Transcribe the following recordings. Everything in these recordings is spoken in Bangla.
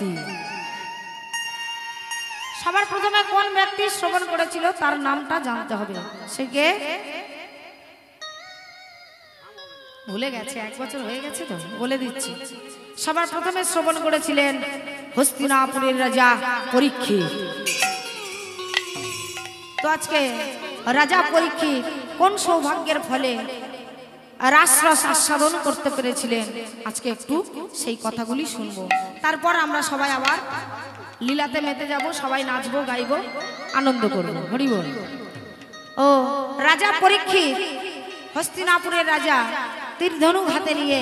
ব্যক্তি? সবার প্রথমে কোন ব্যক্তি শ্রবণ করেছিল তার নামটা জানতে হবে। সে কে? ভুলে গেছে, 1 বছর হয়ে গেছে তো, বলে দিচ্ছি। সবার প্রথমে শ্রবণ করেছিলেন হস্তিনাপুরের রাজা পরীক্ষিত। তো আজকে রাজা পরীক্ষিত কোন সৌভাগ্যের ফলে রাসরস আস্বাদন করতে পেরেছিলেন, আজকে একটু সেই কথাগুলি শুনবো। তারপর আমরা সবাই আবার লীলাতে মেতে যাব, সবাই নাচবো, গাইবো, আনন্দ করব। হরি বল। ও রাজা পরীক্ষিত হস্তিনাপুরের রাজা তীরধনুক হাতে নিয়ে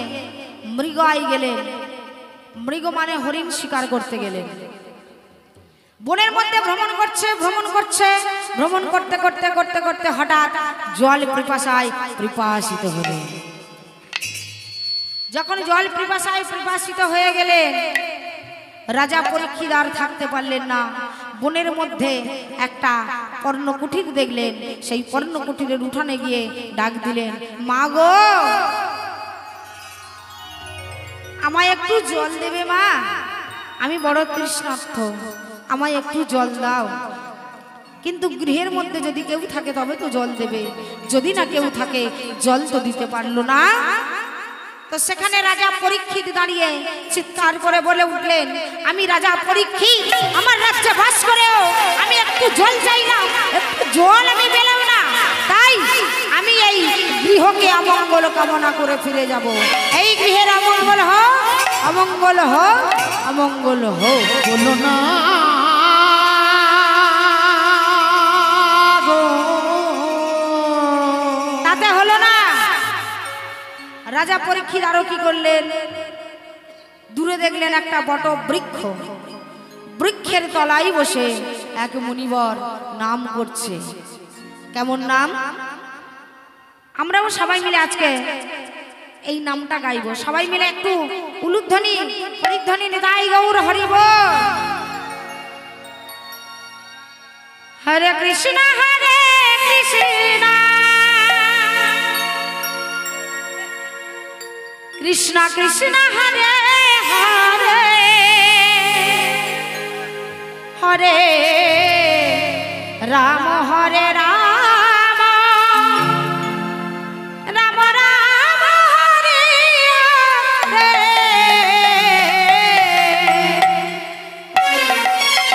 মৃগায় গেলেন। মৃগ মানে হরিণ শিকার করতে গেলেন। বনের মধ্যে ভ্রমণ করছে, ভ্রমণ করতে করতে করতে করতে হঠাৎ জল পিপাসায় পিপাসিত হলেন। যখন জল পিপাসায় পিপাসিত হয়ে গেলেন, রাজা পরীক্ষিত আর থাকতে পারলেন না। বনের মধ্যে একটা পর্ণকুটির দেখলেন। সেই পর্ণকুটিরের উঠানে গিয়ে ডাক দিলেন, মা গো, আমায় একটু জল দেবে মা, আমি বড় তৃষ্ণার্ত, আমায় একটু জল দাও। কিন্তু গৃহের মধ্যে যদি কেউ থাকে তবে তো জল দেবে, যদি না কেউ থাকে জল তো দিতে পারলো না। তো সেখানে রাজা পরীক্ষিত দাঁড়িয়ে চিৎকার করে বলে উঠলেন, আমি রাজা পরীক্ষিত, আমার রাজ্যে বাস করেও আমি একটু জল চাই না, একটু জল আমি পেলাম না, তাই আমি এই গৃহকে অমঙ্গল কামনা করে ফিরে যাব। এই গৃহের অমঙ্গল হোক, অমঙ্গল হোক, অমঙ্গল হোক। বলো না তাতে হলো না। রাজা পরীক্ষিত আরো কি করলেন, দূরে দেখলেন একটা বট বৃক্ষ, বৃক্ষের তলায় বসে এক মুনিবর নাম করছে। কেমন নাম? আমরাও সবাই মিলে আজকে এই নামটা গাইব। সবাই মিলে একটু উলুধ্বনি হরিধ্বনি নিতাই গৌর হরি বল। হরে কৃষ্ণ হরে কৃষ্ণ কৃষ্ণ কৃষ্ণ হরে হরে হরে রাম হরে রাম রাম রাম হরে হরে।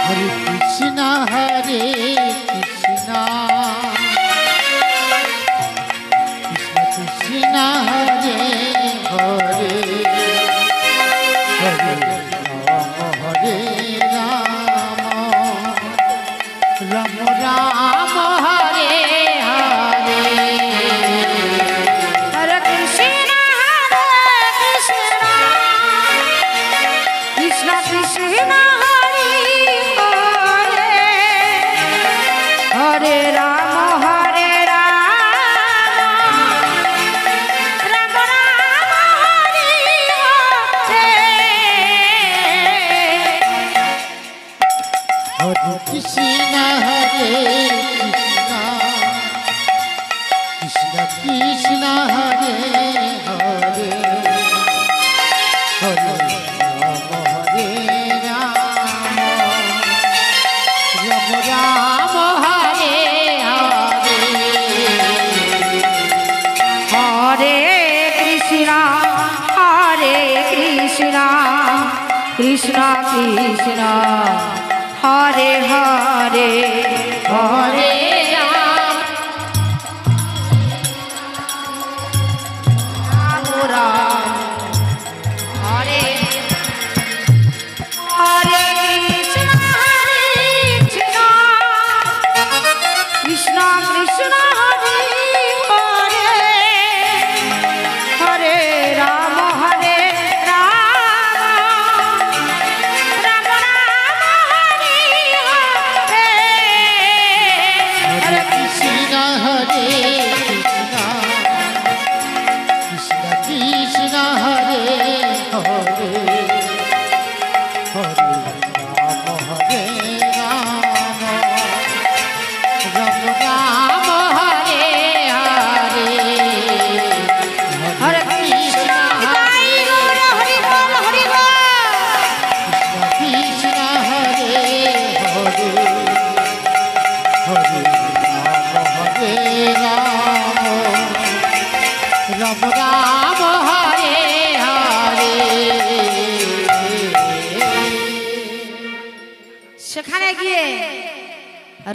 হরে কৃষ্ণ হরে কৃষ্ণ কৃষ্ণ কৃষ্ণ হরে হরে হরে রাম হরে রাম রাম রাম হরে হরে। হরে কৃষ্ণ হরে কৃষ্ণ কৃষ্ণ কৃষ্ণ হরে হরে হরে রাম হরে রাম রাম রাম হরে হরে। হরে কৃষ্ণ হরে কৃষ্ণ কৃষ্ণ কৃষ্ণ হরে হরে হরে রাম হরে রাম রাম রাম হরে হরে। হরে কৃষ্ণ কৃষ্ণ কৃষ্ণ হরে হরে হরে রাম রাম হরে হরে কৃষ্ণ কৃষ্ণ কৃষ্ণ হরে হরে হরে রাম হরে রাম রাম রাম হরে হরে। হরে কৃষ্ণ হরে কৃষ্ণ কৃষ্ণ কৃষ্ণ হরে হরে হরে রাম হরে রাম রাম রাম হরে হরে হরে কৃষ্ণ হরি বল হরি বল হরি বল। কৃষ্ণ সেখানে গিয়ে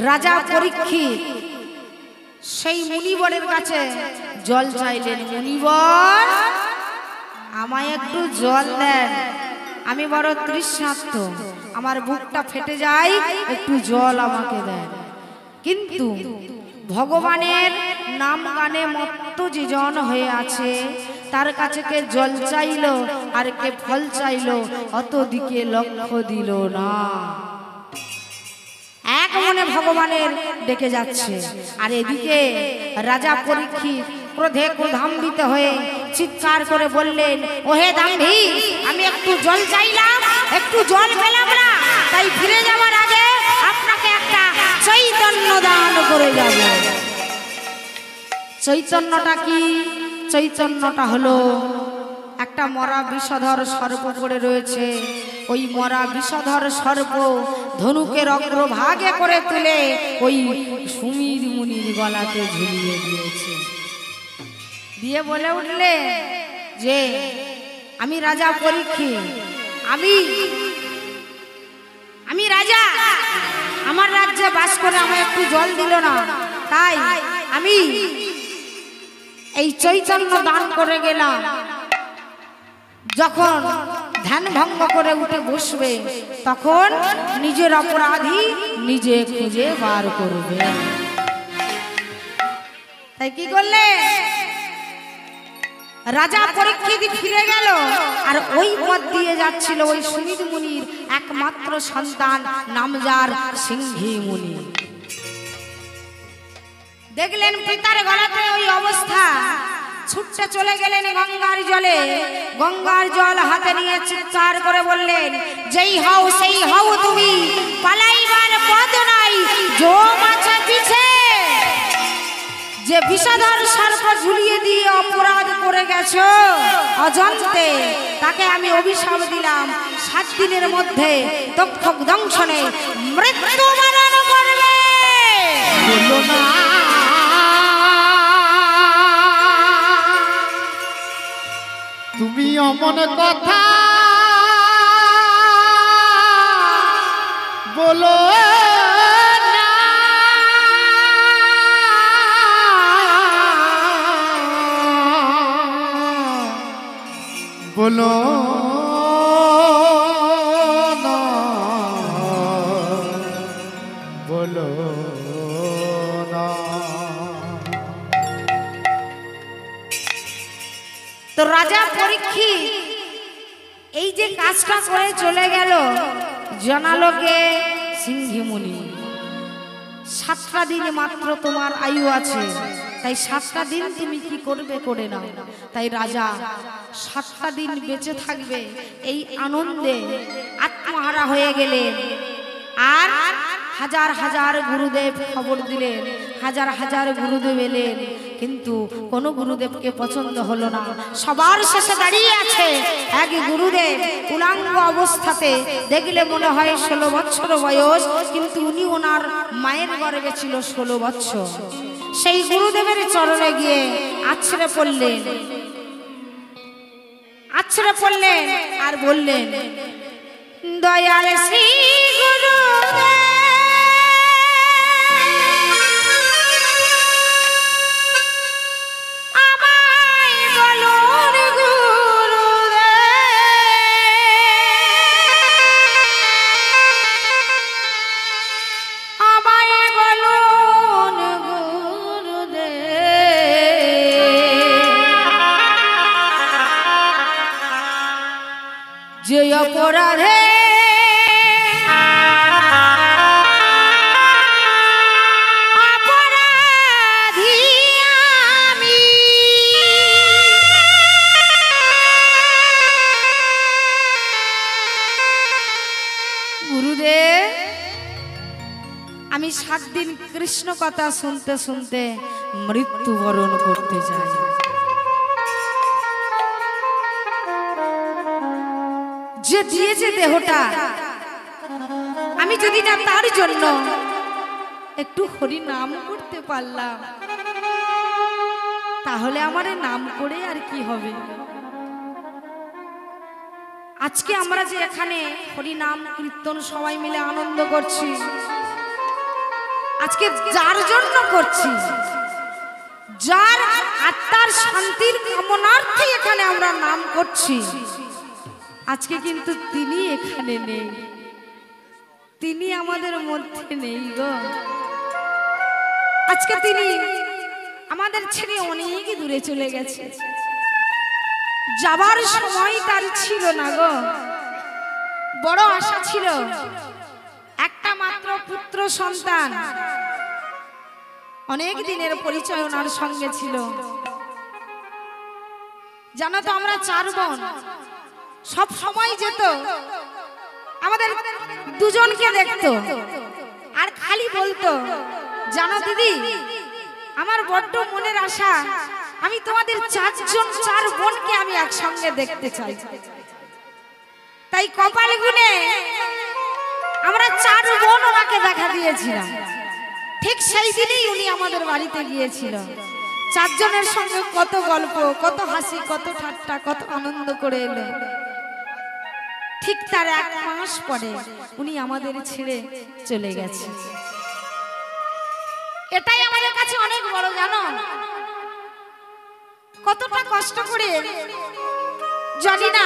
রাজা পরীক্ষিত সেই মুনিবরের কাছে জল চাইলেন। মুনিবর, আমায় একটু জল দেন, আমি বড় তৃষ্ণার্ত, আমার বুকটা ফেটে যায়, একটু জল আমাকে দেন। কিন্তু ভগবানের নাম গানে মত্ত যে জন হয়ে আছে, তার কাছে কে জল চাইল আর কে ফল চাইল, অত দিকে লক্ষ্য দিল না। এক মনে ভগবানের ডেকে যাচ্ছে, আর এদিকে রাজা পরীক্ষিত ক্রোধে ক্রোধান্বিত হয়ে চিৎকার করে বললেন, ওহে দাম্ভী, আমি একটু জল চাইলাম, একটু জল পেলাম না, তাই ফিরে যাওয়ার আগে আপনাকে একটা চৈতন্য দান করে যাব। চৈতন্যটা কি? চৈতন্যটা হলো একটা মরা বিষধর সর্প পড়ে রয়েছে, ওই মরা বিষধর সর্প ধনুকের অগ্রভাগে করে তুলে ওই সুমির মুনির গলাতে ঝুলিয়ে দিয়েছে। দিয়ে বলে উঠলে যে আমি রাজা পরীক্ষিত, আমি রাজা, আমার রাজ্যে বাস করে আমায় একটু জল দিল না, তাই আমি এই চৈতন্য দান করে গেলাম। যখন ধ্যান ভঙ্গ করে উঠে বসবে, তখন নিজের অপরাধী নিজে খুঁজে বার করবে। তাই কি করলে? রাজা পরীক্ষিত ফিরে গেল, আর ওই পথ দিয়ে যাচ্ছিল ওই সুমির মুনির একমাত্র সন্তান, নামজার সিংহী মুনি। দেখলেন পিতার গলাতে ওই অবস্থা, ছুটতে চলে গেলেন গঙ্গার জলে। গঙ্গার জল হাতে নিয়ে চিৎকার করে বললেন, যেই হও সেই হও তুমি, পালাইবার পথ নাই, জো মাছা পিছে। যে বিষধর সর্প ঝুলিয়ে দিয়ে অপরাধ করে গেছো অজান্তে, তাকে আমি অভিশাপ দিলাম, 7 দিনের মধ্যে তক্ষক দংশনে মৃত্যু বরণ করবে। বলো না তুমি অমন কথা বলো না, বলো না, বলো না। তো রাজা পরীক্ষিত এই যে কাজটা করে চলে গেল, জানালো কে? সিংহী মুনি। 7টা দিন মাত্র তোমার আয়ু আছে, তাই 7টা দিন তুমি কি করবে করে নাও। তাই রাজা 7টা দিন বেঁচে থাকবে এই আনন্দে আত্মহারা হয়ে গেলেন। আর হাজার হাজার গুরুদেব খবর দিলেন, হাজার হাজার গুরুদেব এলেন, কিন্তু কোনো গুরুদেবকে পছন্দ হলো না। সবার শেষে দাঁড়িয়ে আছে এক গুরুদেব, উলাঙ্গ অবস্থাতে, দেখলে মনে হয় 16 বছর বয়স, কিন্তু উনি ওনার মায়ের গর্ভে ছিল 16 বছর। সেই গুরুদেবের চরণে গিয়ে আছড়ে পড়লেন আর বললেন, দয়াল শ্রী গুরুদেব, যে অপরাধে অপরাধী আমি, গুরুদেব আমি 7 দিন কৃষ্ণ কথা শুনতে শুনতে মৃত্যুবরণ করতে চাই। যে দিয়েছে দেহটা, আমি যদি না তার জন্য একটু হরি নাম করতে পারলাম, তাহলে আমার নাম করে আর কি হবে? আজকে আমরা যে এখানে হরি নাম কীর্তন সবাই মিলে আনন্দ করছি, আজকে যার জন্য করছি, যার আত্মার শান্তির কামনার্থে এখানে আমরা নাম করছি, আজকে কিন্তু তিনি এখানে নেই, তিনি আমাদের মধ্যে নেই গো। আজকে তিনি আমাদের ছেড়ে অনেক দূরে চলে গেছে, যাবার সময় তার ছিল না গো। বড় আশা ছিল, একটা মাত্র পুত্র সন্তান, অনেক দিনের পরিচয় ওনার সঙ্গে ছিল। জানো তো আমরা 4 বোন, সব সময় যেত আমাদের দুজনকে দেখতো আর খালি বলতো, জানো দিদি আমার বড্ড মনের আশা, আমি তোমাদের 4 বোনকে আমি একসঙ্গে দেখতে চাই। তাই কপাল গুনে আমরা 4 বোন ওনাকে দেখা দিয়েছিলাম। ঠিক সেই দিনই উনি আমাদের বাড়িতে গিয়েছিল। 4 জনের সঙ্গে কত গল্প, কত হাসি, কত ঠাট্টা, কত আনন্দ করে এলো। ঠিক তার 1 মাস পরে উনি আমাদের ছেড়ে চলে গেছে। এটাই আমাদের কাছে অনেক বড়, জানো কতটা কষ্ট করে জানি না,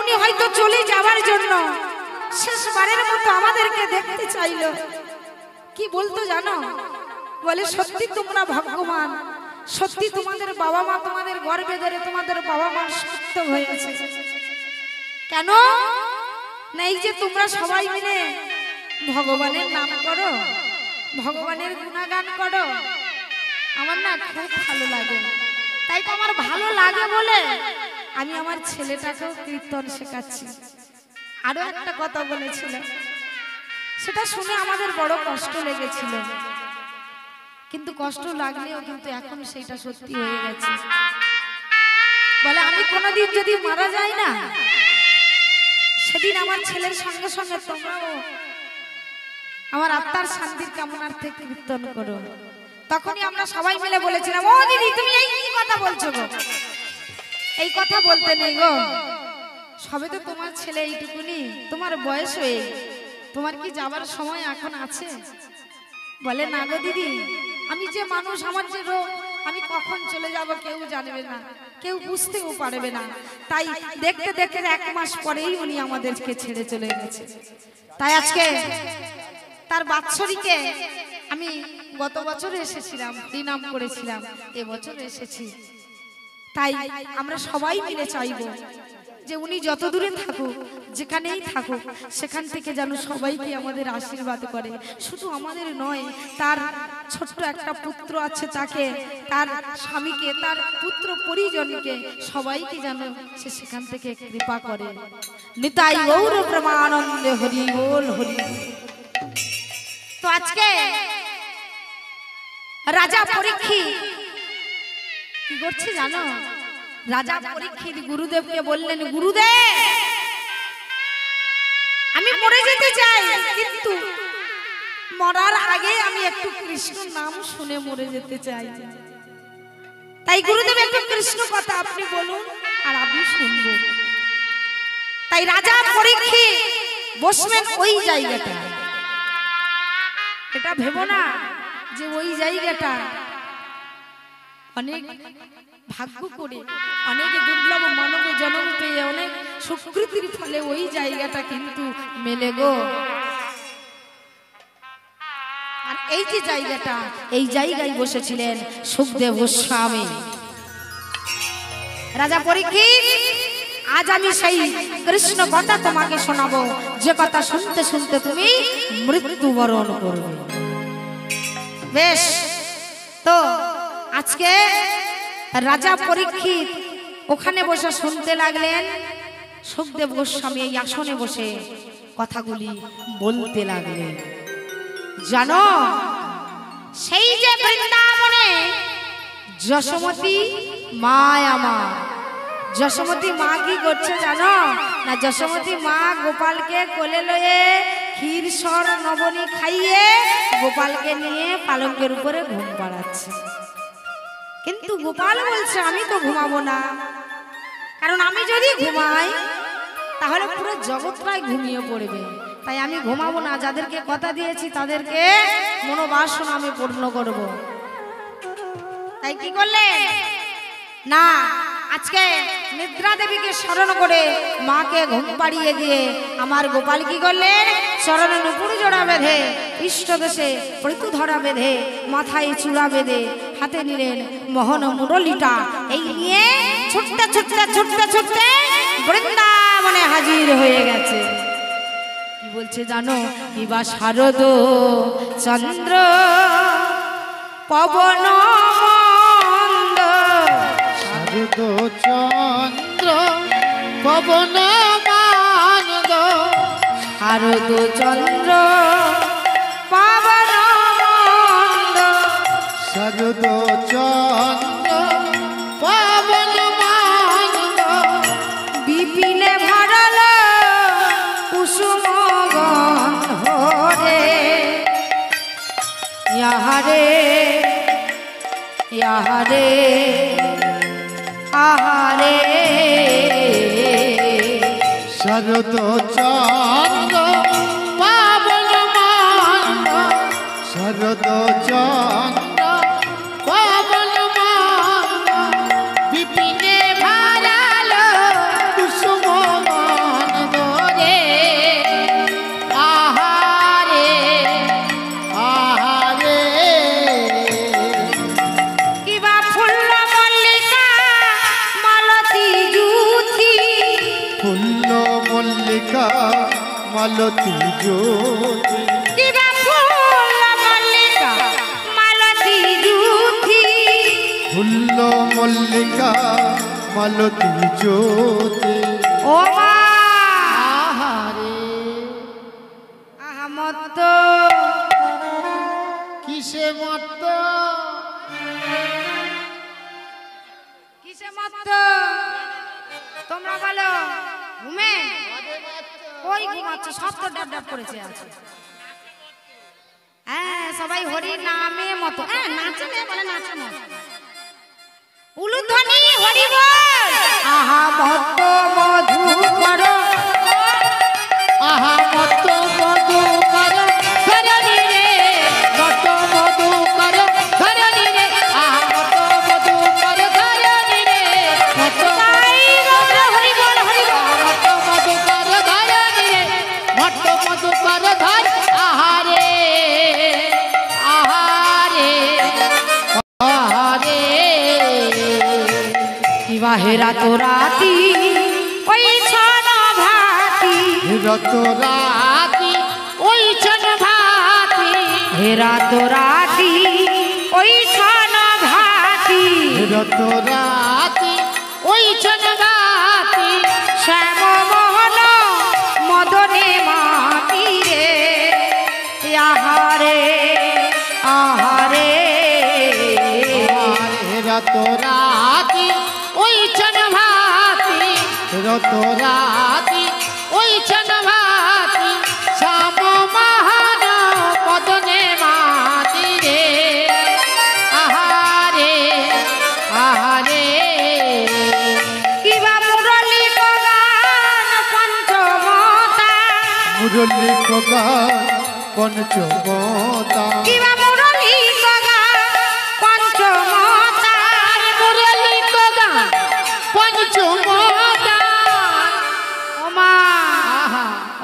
উনি হয়তো চলে যাওয়ার জন্য শেষবারের মতো আমাদেরকে দেখতে চাইলো। কি বলতো জানো, বলে সত্যি তোমরা ভাগ্যবান, সত্যি তোমাদের বাবা মা তোমাদের গর্ভে ধরে তোমাদের বাবা মা সত্য হয়েছে। কেন না, এই যে তোমরা সবাই মিলে ভগবানের নাম করো, ভগবানের গুণগান করো, আমার না খুব ভালো লাগে। তাই তো আমার ভালো লাগে বলে আমি আমার ছেলেটাকেও কীর্তন শেখাচ্ছি। আরো একটা কথা বলেছিল, সেটা শুনে আমাদের বড় কষ্ট লেগেছিল, কিন্তু কষ্ট লাগলেও কিন্তু এখন সেটা সত্যি হয়ে গেছে। বলে আমি কোনোদিন যদি মারা যাই না, সেদিন আমার ছেলের সঙ্গে সঙ্গে তোমরাও আমার আত্মার শান্তির কামনার্থে কীর্তন করো। তখনই আমরা সবাই মিলে বলেছিলাম, ও দিদি তুমি এই কি কথা বলছো গো, এই কথা বলতে নেই গো, সবে তো তোমার ছেলে এইটুকুনি, তোমার বয়স হয়ে, তোমার কি যাবার সময় এখন আছে? বলে না গো দিদি, আমি যে মানুষ, আমার যে রোগ, আমি কখন চলে যাব কেউ জানবে না, কেউ বুঝতেও পারবে না। তাই দেখতে দেখতে 1 মাস পরেই উনি আমাদেরকে ছেড়ে চলে গেছে। তাই আজকে তার বাৎসরিকে আমি গত বছর এসেছিলাম, দিনাম করেছিলাম, এবছর এসেছি। তাই আমরা সবাই মিলে চাইবো যে উনি যত দূরে থাকুক, যেখানেই থাকুক, সেখান থেকে যেন সবাইকে আমাদের আশীর্বাদ করে। শুধু আমাদের নয়, তার ছোট্ট একটা পুত্র আছে, তাকে, তার স্বামীকে, তার পুত্র পরিজনকে, সবাইকে যেন সে সেখান থেকে কৃপা করে। নিতাই গৌর প্রেমানন্দে হরি বল হরি। তো আজকে রাজা পরীক্ষিত কি করছে জানো, রাজা পরীক্ষিত গুরুদেবকে বললেন, গুরুদেব আমি মরে যেতে চাই, কিন্তু মরার আগে আমি একটু কৃষ্ণ নাম শুনে মরে যেতে চাই। তাই গুরুদেব একটু কৃষ্ণ কথা আপনি বলুন আর আমি শুনবো। তাই রাজা পরীক্ষিত বসবেন ওই জায়গাটা। এটা ভেবো না যে ওই জায়গাটা অনেক ভাগ্য করে, অনেক দুর্লভ মানব জন্ম পেয়ে, অনেক সুকৃতির ফলে ওই জায়গাটা কিন্তু মেলে গো। আর এই যে জায়গাটা, এই জায়গায় বসেছিলেন সুখদেব গোস্বামী। রাজা পরীক্ষিত, আজ আমি সেই কৃষ্ণ কথা তোমাকে শোনাবো, যে কথা শুনতে শুনতে তুমি মৃত্যুবরণ করবে। বেশ, তো আজকে রাজা পরীক্ষিত ওখানে বসে শুনতে লাগলেন, সুখদেব গোস্বামী এই আসনে বসে কথাগুলি বলতে লাগলেন। জানো, সেই যে বৃন্দাবনে যশোমতী মা, আমার যশোমতী মা কি করছে জানো না, যশোমতী মা গোপালকে কোলে লয়ে ক্ষীর সর নবনী খাইয়ে গোপালকে নিয়ে পালঙ্কের উপরে ঘুম পাড়াচ্ছে। কিন্তু গোপাল বলছে আমি তো ঘুমাবো না, কারণ আমি যদি ঘুমাই তাহলে পুরো জগৎটাই ঘুমিয়ে পড়বে। তাই আমি ঘুমাবো না, যাদেরকে কথা দিয়েছি তাদেরকে মনোবাসনা আমি পূর্ণ করব। তাই কি করলেন না, আজকে নিদ্রা দেবীকে স্মরণ করে মাকে ঘুম পাড়িয়ে দিয়ে আমার গোপাল কি করলেন, চরণে নুপুর জোড়া বেঁধে, পৃষ্ঠদেশে প্রতু ধরা বেঁধে, মাথায় চূড়া বেঁধে, হাতে নিলেন মোহন মুরলিটা, এই নিয়ে ছুটতে ছুটতে ছুটতে ছুটতে বৃন্দাবনে হাজির হয়ে গেছে। কি বলছে জানো, কিবা শারদ চন্দ্র পবন শারদ চন্দ্র পবন মানদ, শারদ চন্দ্র পবন মন্দ, শারদ চন্দ্র পবন মানদ, বিপিনে ভরল কুসুম গন্ধরে, ইয়াহারে ইয়াহারে আহারে। শারদ চন্দ্র পবন মানদ, শারদ চন্দ্র পবন মানদ, বিপিনে ভরাল কুসুম মানদ রে, আহারে আহারে। কিবা ফুল মল্লিকা মালতী জুথি, ফুল্ল মল্লিকা মালতী জ্যোতি, কিবা ফুল মল্লিকা মালতী জুথি, ফুল্ল মল্লিকা মালতী জ্যোতি। ও মা আহারে আহমদ কিসে মত্ত, কিসে মত তোমরা বলো, ঘুমে ওই ঘুমাচ্ছে, সব তো ডাব ডাব করেছে আছে। হ্যাঁ সবাই হরি নামে মতো, হ্যাঁ নাচে নে বলে নাচে মত, উলুধ্বনি হরি বল। আহা মত মধু করো, আহা মত মধু কর ধরণী রে, মত মধু কর ধরণী রে, আহা মত মধু কর ধরণী রে, মত তাই বল হরি বল হরি বল। মত মধু কর ধরণী রে, মত মধু কর ধর, আহারে আহারে আহারে। কিবা হেরা তো রাতি ওই ছন ভাতি, রত রাতি ওই ছন ভাতি, হেরা তো রাতি ওই ছন ভাতি, রত রাতি ওই ছন ভাতি, শ্যাম মোহন মদনে মাতি রে, আহারে আহারে। রত রাতি ওই ছন ভাতি, রত রাতি ওই ছন ভাতি, শ্যাম মহান পদনে মাতি রে, আহারে আহারে। কিবা মুরলি গান পঞ্চমতা, মুরলী গান পঞ্চমতা, কিবা মুরলি গান পঞ্চমতা, মুরলী গান পঞ্চমতা। ওমা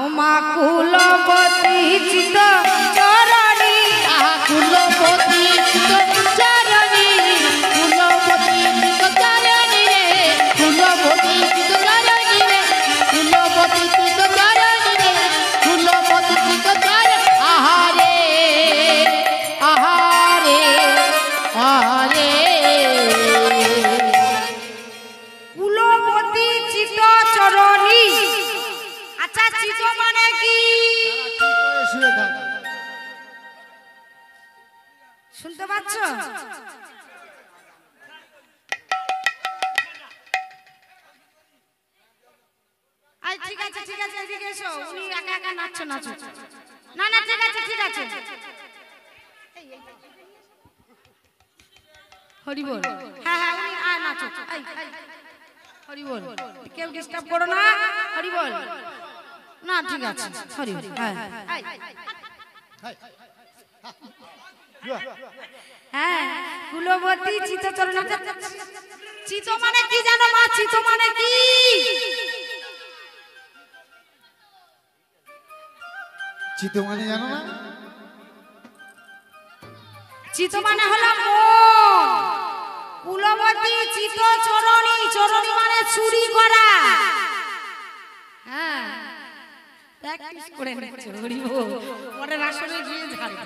ওমা কুলবতী চিত চরণী, আহা কুলবতী চিত চারণী, কুলবতী চিত চারণী রে, কুলবতী চিত চারণী রে, কুলবতী চিত চারণী রে, কুলবতী চিত চারণী। আহারে আহারে আহারে। কুলবতী চিত চরণী। আচ্ছা চিত মানে কি শুনতে পাচ্ছ? আই ঠিক আছে ঠিক আছে, এদিকে এসো, উনি একা একা নাচছো নাচো। না না ঠিক আছে ঠিক আছে। হরি বল। হ্যাঁ হ্যাঁ উনি নাচো। হরি বল। কেউ ডিস্টার্ব করো না, হরি বল। না ঠিক আছে, হরি বল। হ্যাঁ হ্যাঁ, কুলবতী চিতচরণ। চিত মানে কি জানো মা? চিত মানে কি? চিত মানে জানো না? চিত মানে হলো মন। কুলবতী চিত চরণী, চরণী মানে চুরি করা। হ্যাঁ, প্র্যাকটিস করে নিচ্ছ, হরি বল। পরের আসরে গিয়ে ঝাড়বে।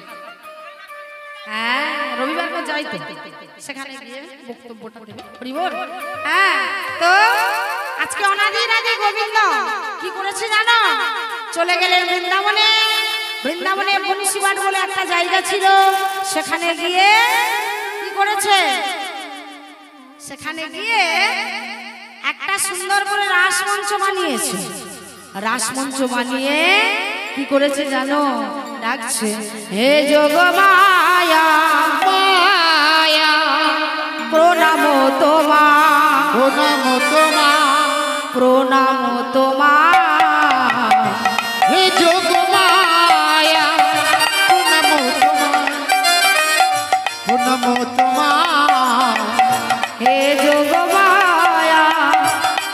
হ্যাঁ, রবিবার করে যাই তো, সেখানে গিয়ে বক্তব্যটা দেবে, হরি বল। হ্যাঁ, তো আজকে অনাদির আদি গোবিন্দ কি করেছে জানো? চলে গেলেন বৃন্দাবনে। বৃন্দাবনে বংশীবাট বলে একটা জায়গা ছিল, সেখানে গিয়ে কি করেছে? সেখানে গিয়ে একটা সুন্দর করে রাসমঞ্চ বানিয়েছে। রাসমঞ্চ বানিয়ে কি করেছে জানো? ডাকছে, হে যোগমায়া মায়া প্রণাম তোমা, প্রণাম তোমা, প্রণাম তোমা, হে যোগমায়া প্রণাম তোমা, প্রণাম তোমা, হে যোগমায়া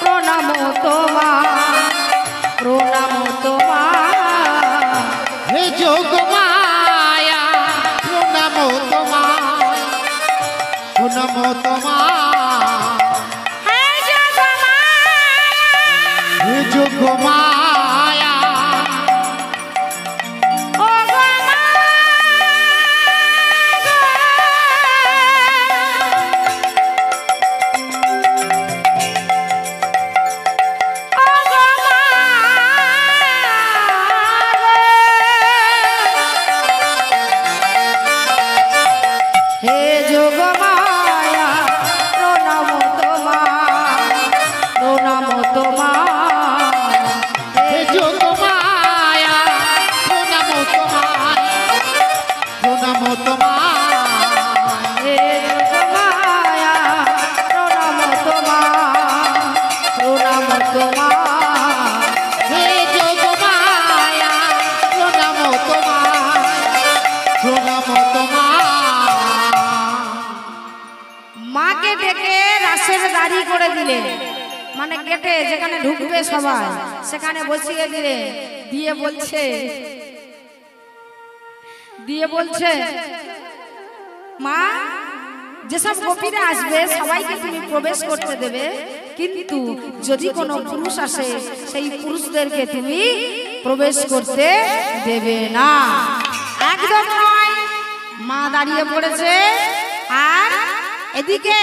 প্রণাম তোমা, প্রণাম তোমা, হে যোগমায়া প্রণাম তোমা, প্রণাম তোমা, হে যোগমায়া, হে যোগমায়া, ও গো মা গো, ও গো মা গো। হে যোগমায়া প্রণাম তোমা, প্রণাম তোমা, হে যোগমায়া প্রণাম তোমা, প্রণাম তোমা, হে যোগমায়া প্রণাম তোমা, প্রণাম তোমা, হে যোগমায়া প্রণাম তোমা, প্রণাম তোমা। মাকে ডেকে রাসের দাড়ি করে দিলে, মানে গেটে যেখানে ঢুকবে সবাই সেখানে বসিয়ে দিলে। দিয়ে বলছে মা, যেসব গোপীরা আসবে সবাইকে তুমি প্রবেশ করতে দেবে, কিন্তু যদি কোনো পুরুষ আসে সেই পুরুষদেরকে তুমি প্রবেশ করতে দেবে না। একদম নয়। মা দাঁড়িয়ে পড়েছে, আর এদিকে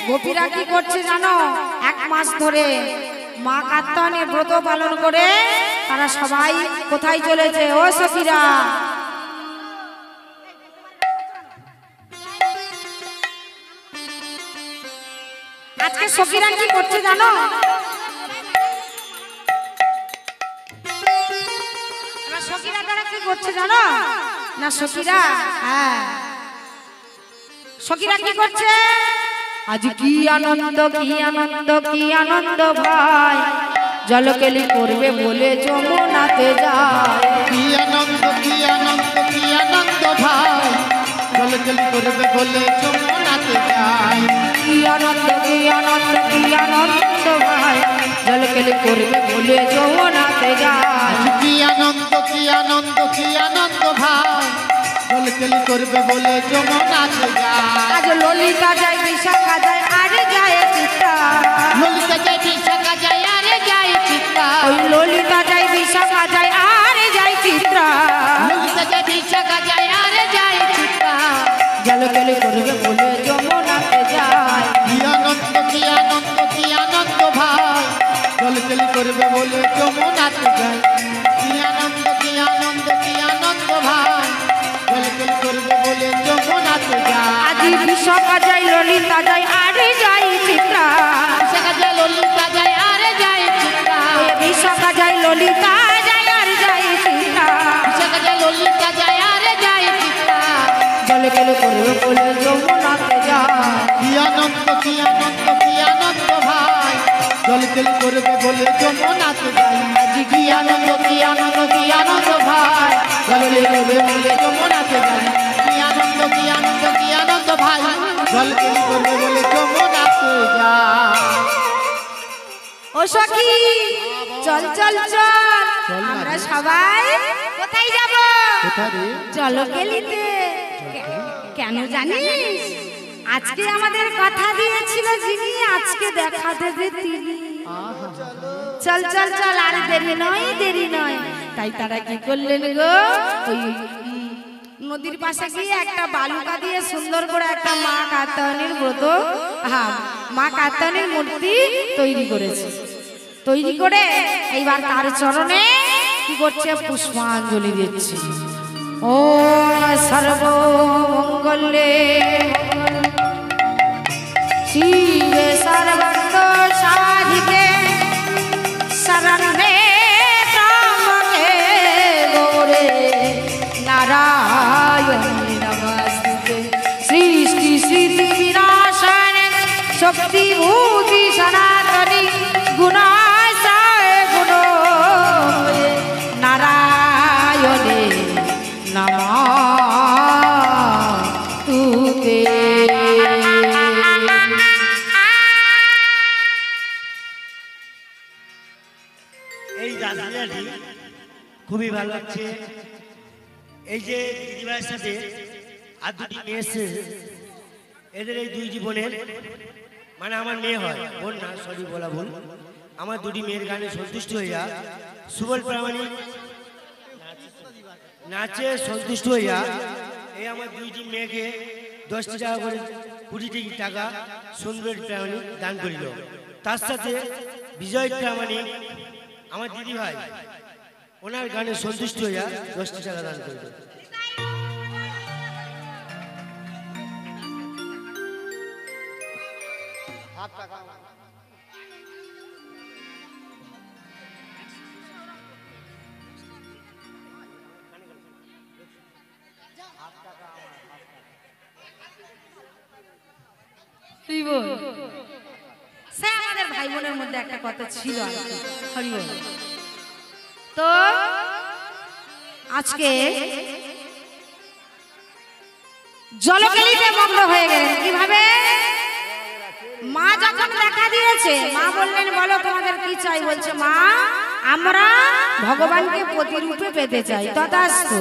গোপীরা কি করছে জানো? 1 মাস ধরে মা কাত্তায়নের ব্রত পালন করে তারা সবাই কোথায় চলেছে? ও সখীরা, আজকে সখীরা কি করছে জানো? এবার সখীরা তারা কি করছে জানো? না সখীরা, হ্যাঁ, সখীরা কি করছে? আজ কি আনন্দ, কি আনন্দ, কি আনন্দ ভাই, জলকেলি করবে বলে যমুনাতে যায়। কি আনন্দ, কি আনন্দ, কি আনন্দ ভাই, জলকেলি করবে বলে যমুনাতে যায়। কি আনন্দ, কি আনন্দ, কি আনন্দ ভাই, জলকেলি করবে বলে যমুনাতে যায়। কি আনন্দ, কি আনন্দ, কি আনন্দ ভাই, জলকেলি করবে বলে যমুনাতে যায়। আজ ললিতা যায়, বিশাখা যায়, আরে যায় চিত্রা। ললিতা যায়, বিশাখা যায়, আরে যায় চিত্রা। ওই ললিতা যায়, বিশাখা যায়, আরে যায় চিত্রা। ললিতা যায়, বিশাখা যায়, আরে যায় চিত্রা। জলকেলি করবে বলে যমুনাতে যায়। কি আনন্দ, কি আনন্দ, কি আনন্দ ভাই, জলকেলি করবে বলে যমুনাতে যায়। কি আনন্দ, কি আনন্দ, কি আনন্দ ভাই, জলকেলি করবে বলে যমুনাতে যায়। আজ বিশাখা যায়, ললিতা যায়, আরে যায় চিত্রা। বিশাখা যায়, ললিতা যায়, আরে যায় চিত্রা। বিশাখা যায়, ললিতা যায়, আর যায় চিত্রা। বিশাখা যায়, ললিতা যায়, আরে যায় চিত্রা। জলকেলি করবে বলে যমুনাতে যায়। কি আনন্দ, কি আনন্দ, কি আনন্দ ভাই, তেল করবে বলে যমুনাতে যাই আজি কি আনন্দ কি আনন্দ কি আনন্দ ভাই জল তেল করবে বলে যমুনাতে যাই কি আনন্দ কি আনন্দ কি আনন্দ ভাই জল তেল করবে বলে যমুনাতে যাই ও সখী চল চল চল আমরা সবাই কোথায় যাব কোথায় রে জলকেলিতে কেন জানিস আজকে আমাদের কথা দিয়েছিল যিনি আজকে দেখা দেবে তিনি চল চল চল আর দেরি নয় তাই তারা কি করলেন গো ওই নদীর পাশে গিয়ে একটা বালুকা দিয়ে সুন্দর করে একটা মা কাত্যায়নীর ব্রত মা কাত্যায়নীর মূর্তি তৈরি করেছে তৈরি করে এইবার তার চরণে কি করছে পুষ্পাঞ্জলি দিচ্ছে ও সর্বমঙ্গলে শিবে সর্বত্র সাধিকে শরণে ত্রম্বকে গৌরে নারায়ণী নমস্তুতে সৃষ্টি স্থিতি বিনাশনে শক্তি ভূতি সনাতনী গুণাশয় গুণোরে নারায়ণে নমস্তুতে এই রাজলীলাটি খুবই ভালো লাগছে এই যে দিদিভাইয়ের সাথে আর দুটি মেয়ে এসছে এদের এই দুই জীবনের মানে আমার মেয়ে হয় বোন না সরি বলা ভুল আমার দুটি মেয়ের গানে সন্তুষ্ট হইয়া সুবল প্রামাণিক নাচে সন্তুষ্ট হইয়া এই আমার দুইটি মেয়েকে 10টি টাকা করে 20টি টাকা সুন্দর প্রামাণিক দান করিল তার সাথে বিজয় প্রামাণিক আমার দিদি ভাই ওনার গানে সন্তুষ্ট হইয়া 10টি টাকা দান করিল সে আমাদের ভাই বোনের মধ্যে একটা কথা ছিল হরি বল তো আজকে জলকেলিতে মগ্ন হয়ে গেলেন কিভাবে মা যখন দেখা দিয়েছে মা বললেন বলো তোমাদের কি চাই বলছে মা আমরা ভগবানকে প্রতিরূপে পেতে চাই তথাস্তু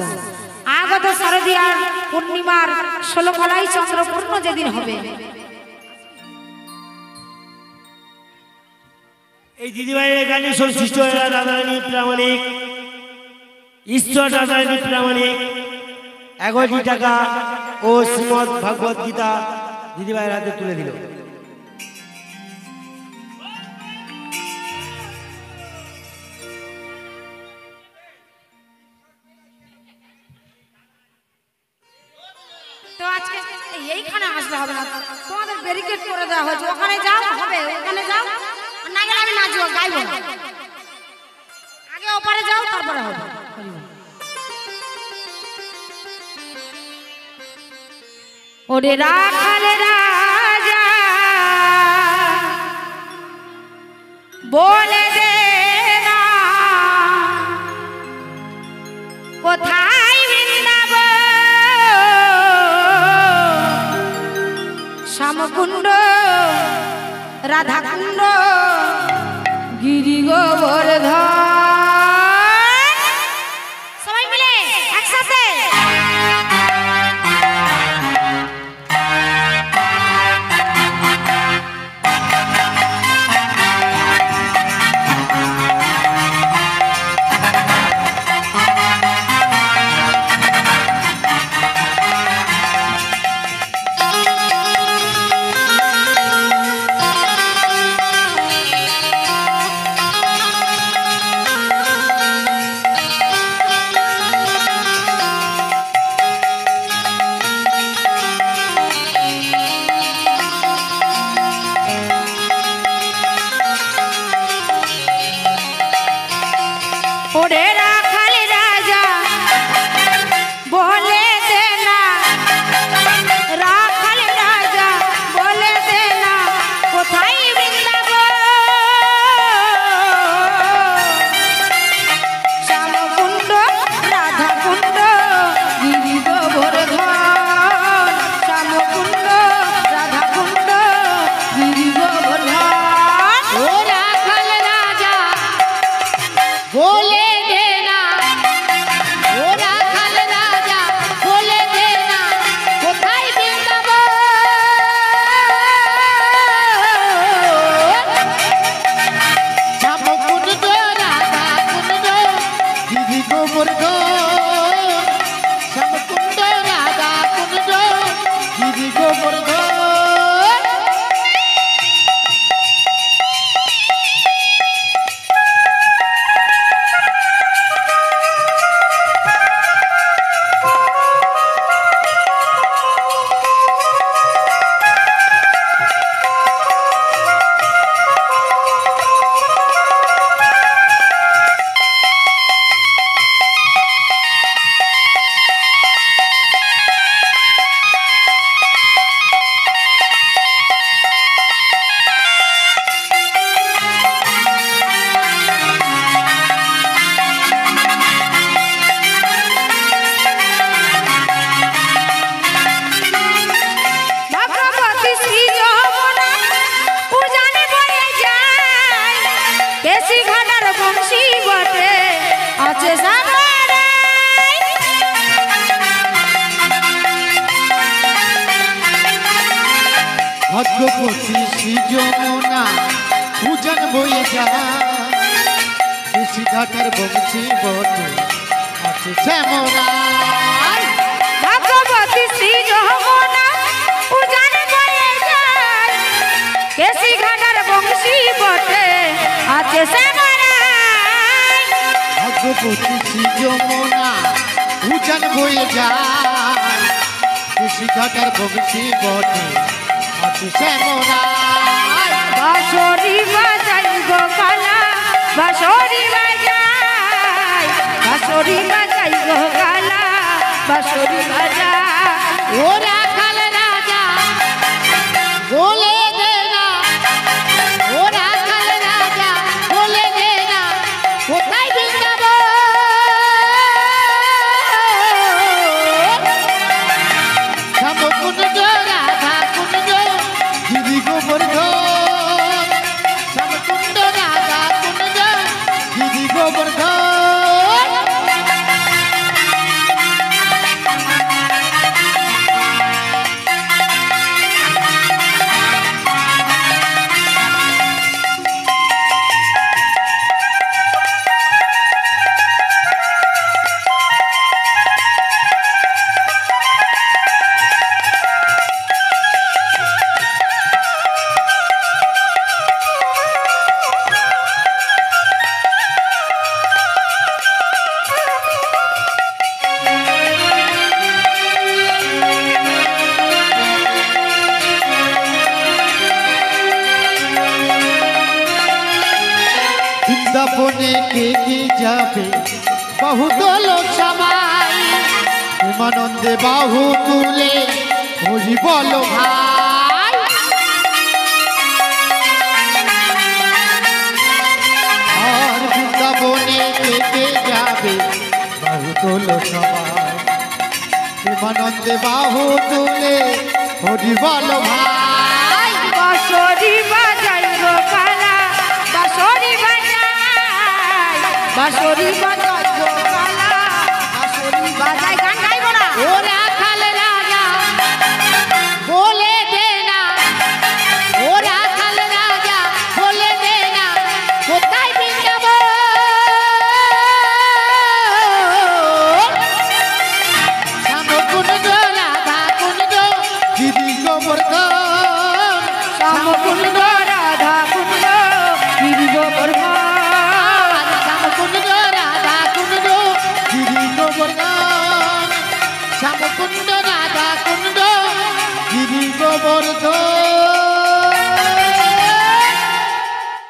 আগত শারদীয়ার পূর্ণিমার 16 কলাই চন্দ্রপূর্ণ যেদিন হবে এই দিদিভাইয়ের গানে সন্তুষ্ট হইয়া রাধারানী প্রামাণিক ঈশ্বর রাধারানী প্রামাণিক 11টি টাকা ও শ্রীমদ্ ভগবত গীতা দিদিভাইয়ের হাতে তুলে দিল তো আজকে এইখানে আসলে হবে না তোমাদের ব্যারিকেড করে দেওয়া হয়েছে ওখানে যাও হবে ওখানে যাও না গেলে আমি নাচবো গাইবো না আগে ওপারে যাও তারপরে হবে ওরে রাখাল রাজা বলে দে না কোথায় বৃন্দাবন শ্যামকুণ্ড রাধাকুণ্ড গিরি গোবর্ধন সবাই মিলে একসাথে শ্যামকুণ্ড রাধা কুঞ্জ গিরি গোবর্ধন। ভগবতী শ্রী যমুনা উজানে বয়ে যায়, কেশি ঘাটার বংশী বটে আছে সাগরে। ভাগ্যবতী শ্রী যমুনা উজান বয়ে যায়, কৃষি ঘাটের বংশী বটে আছে শ্যামরায়। ভগবতী শ্রী যমুনা উজানে বয়ে যায়, কেশি ঘাটার বংশী বটে আছে শ্যামরায়। ভাগ্যবতী শ্রী যমুনা উজান বয়ে যায়, কৃষি ঘাটের বংশী বটে আছে শ্যামরায়। বাঁশরি বাজাই গো কালা, বাঁশরি বাজাই, বাঁশরি বাজাই গো কালা, বাঁশরি বাজাই। ওরা কাল রাজা বলে দে না, ওরা কাল রাজা বলে দে না, কোথায় বৃন্দাবন? শ্যামকুণ্ড রাধা কুঞ্জ গিরি গোবর্ধন, শ্যামকুণ্ড রাধা কুঞ্জ গিরি গোবর্ধন। বৃন্দাবনে কে কে যাবে বহুত লোক সবাই, প্রেমানন্দে বাহু তুলে হরি বল ভাই। আর বৃন্দাবনে কে কে যাবে বহুত লোক সবাই, প্রেমানন্দে বাহু তুলে হরি বল ভাই। বাঁশরি বাজাই গো কালা, বাঁশরি বাজাই, বাঁশরি বাজাই গো কালা, বাঁশরি বাজাই। গান গাইবো না। ওরা